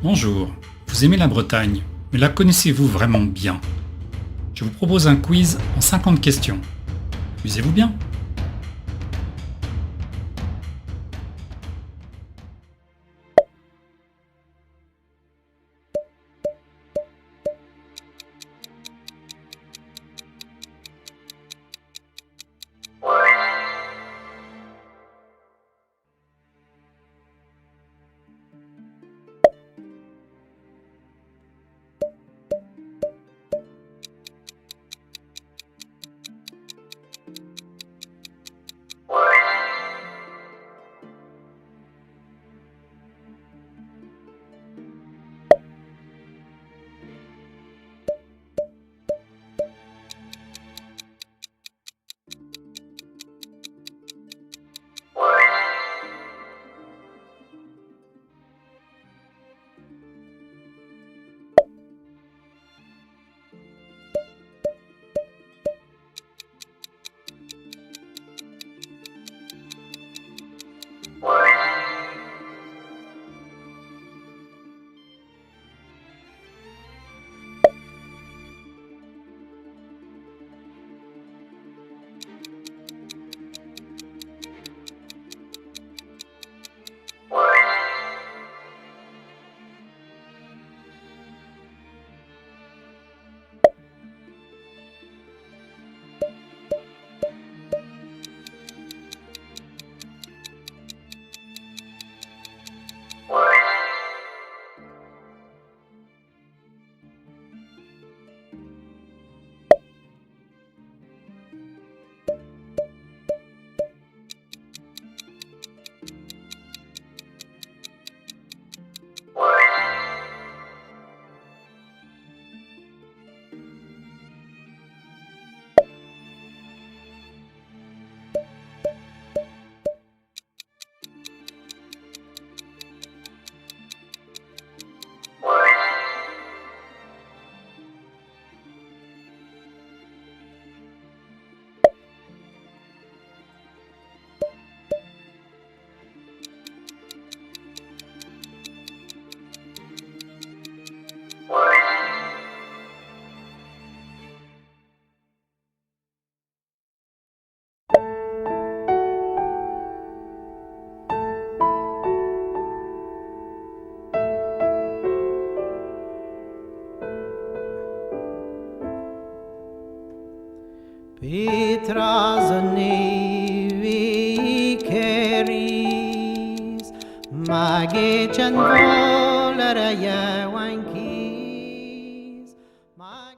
Bonjour, vous aimez la Bretagne, mais la connaissez-vous vraiment bien? Je vous propose un quiz en 50 questions. Amusez-vous bien. Petras nevi keris magechan volera yawankis mag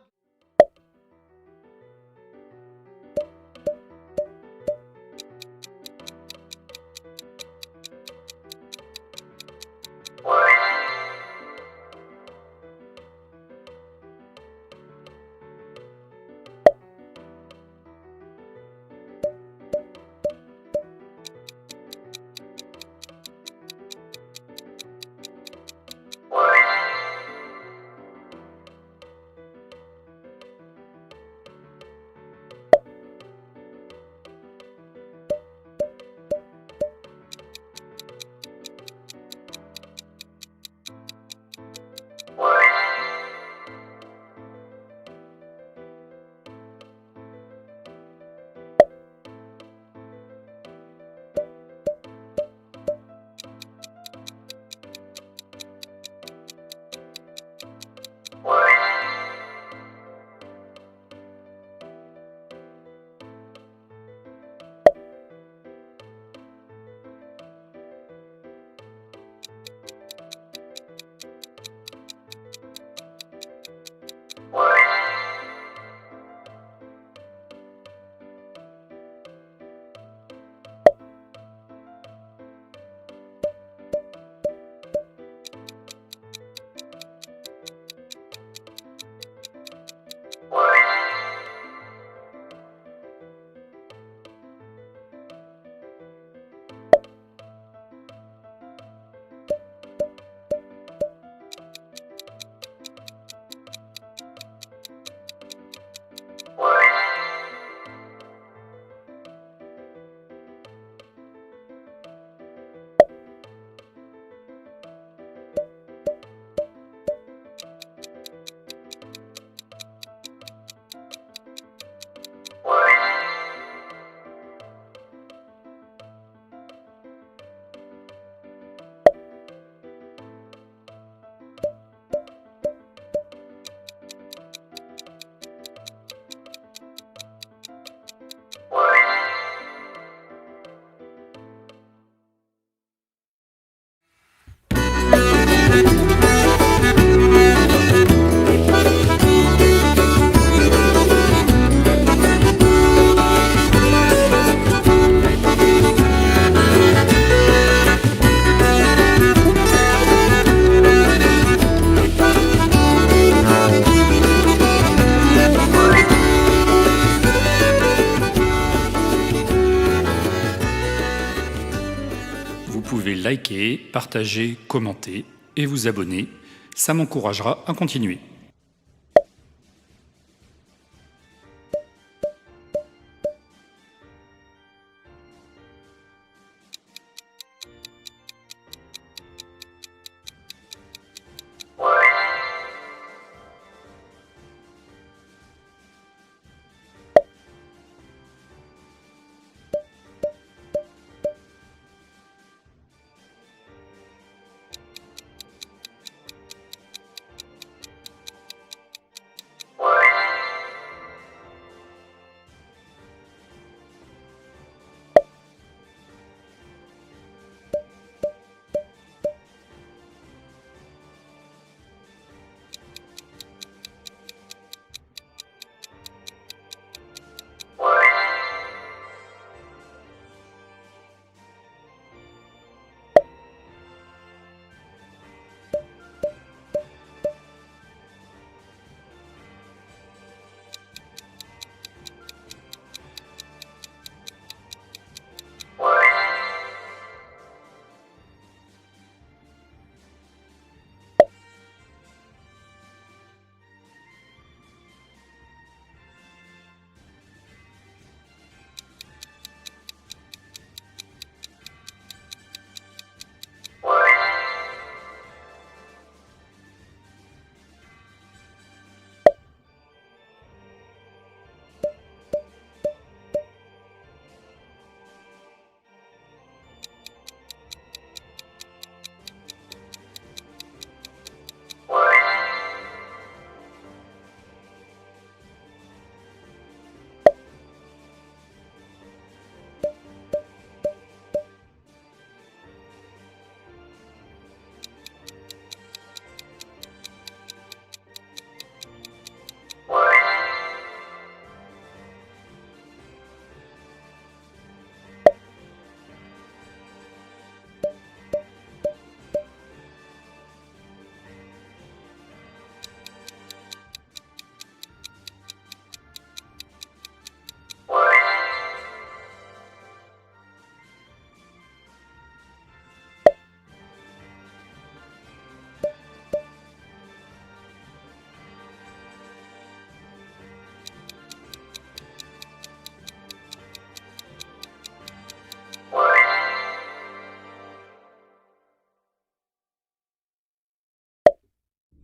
pouvez liker, partager, commenter et vous abonner. Ça m'encouragera à continuer.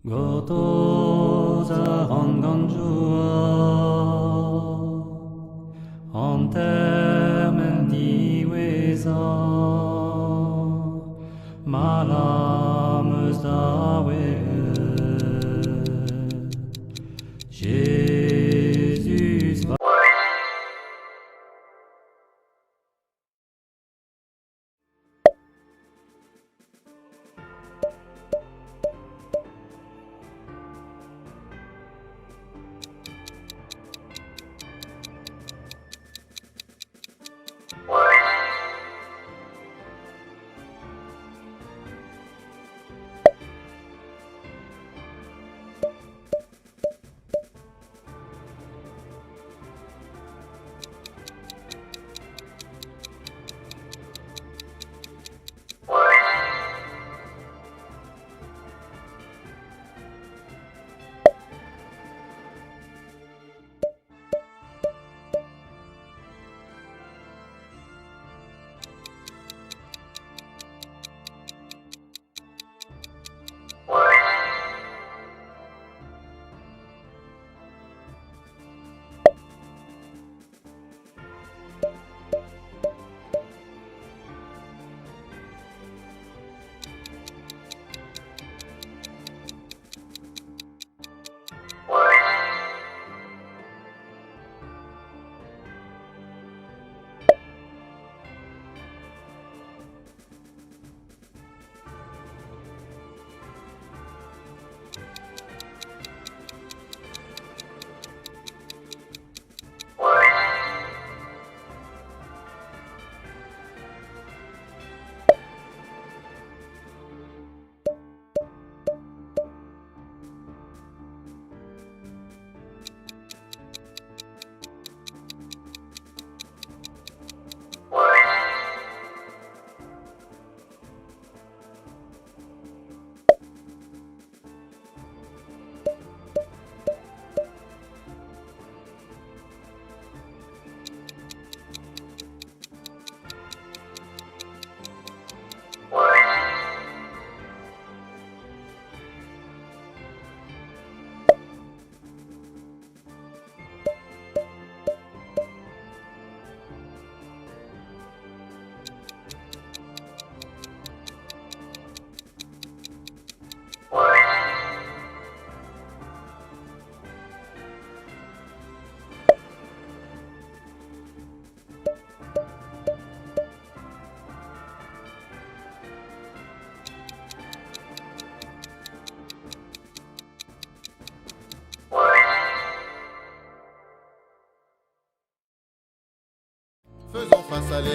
Gotoza Ranganjua Antermen diweza Malames dawe Jesus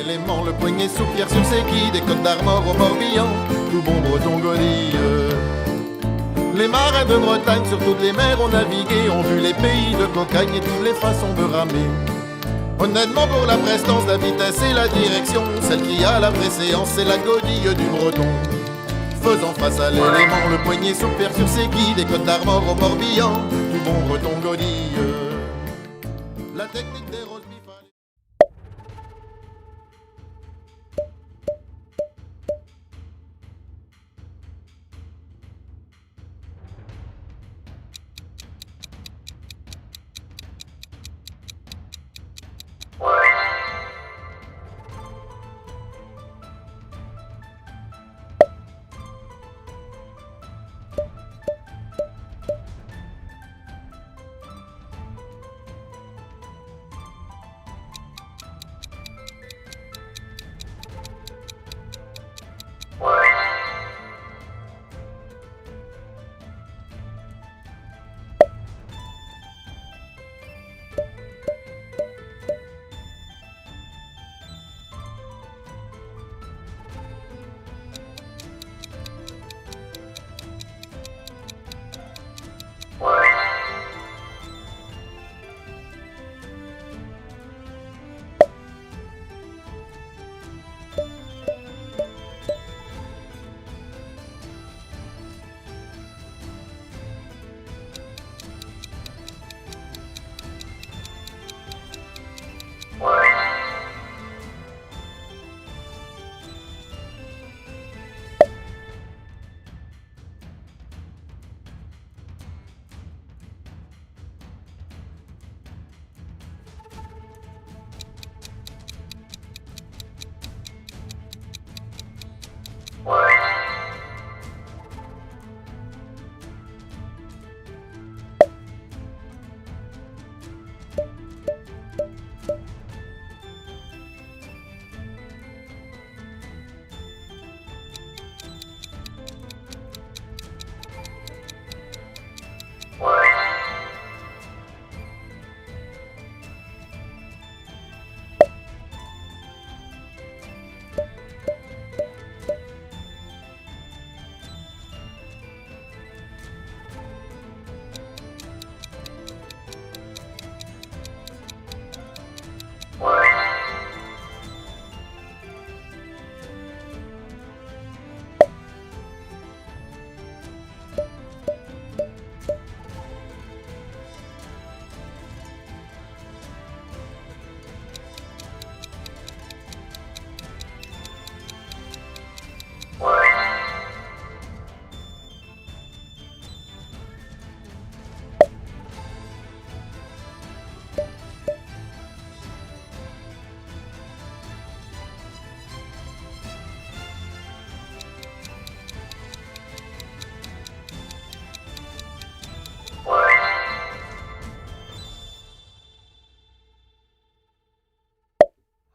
l'élément, le poignet soupire sur ses quilles, des côtes d'Armor au Morbihan, tout bon breton godille. Les marins de Bretagne sur toutes les mers ont navigué, ont vu les pays de cocagne et toutes les façons de ramer. Honnêtement pour la prestance, la vitesse et la direction, celle qui a la préséance, c'est la godille du breton. Faisant face à l'élément, le poignet soupire sur ses quilles, des côtes d'Armor au Morbihan, tout bon breton godille. La technique des roses bifales.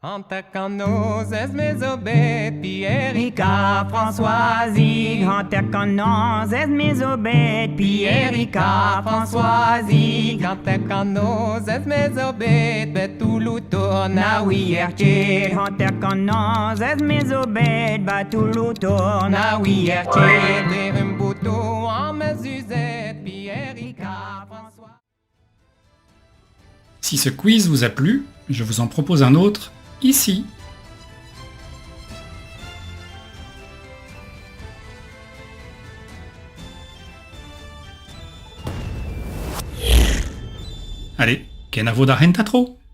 Antacanoses, Mésobet, Pierrica, Françoisie. Antacanoses, Mésobet, Pierrica, Françoisie. Antacanoses, Mésobet, Betuluto, Nawierche. Antacanoses, Mésobet, Betuluto, Nawierche. Derumbuto, Amazuzet, Pierrica, François. Si ce quiz vous a plu, je vous en propose un autre ici. Allez, kenavo da hentatro!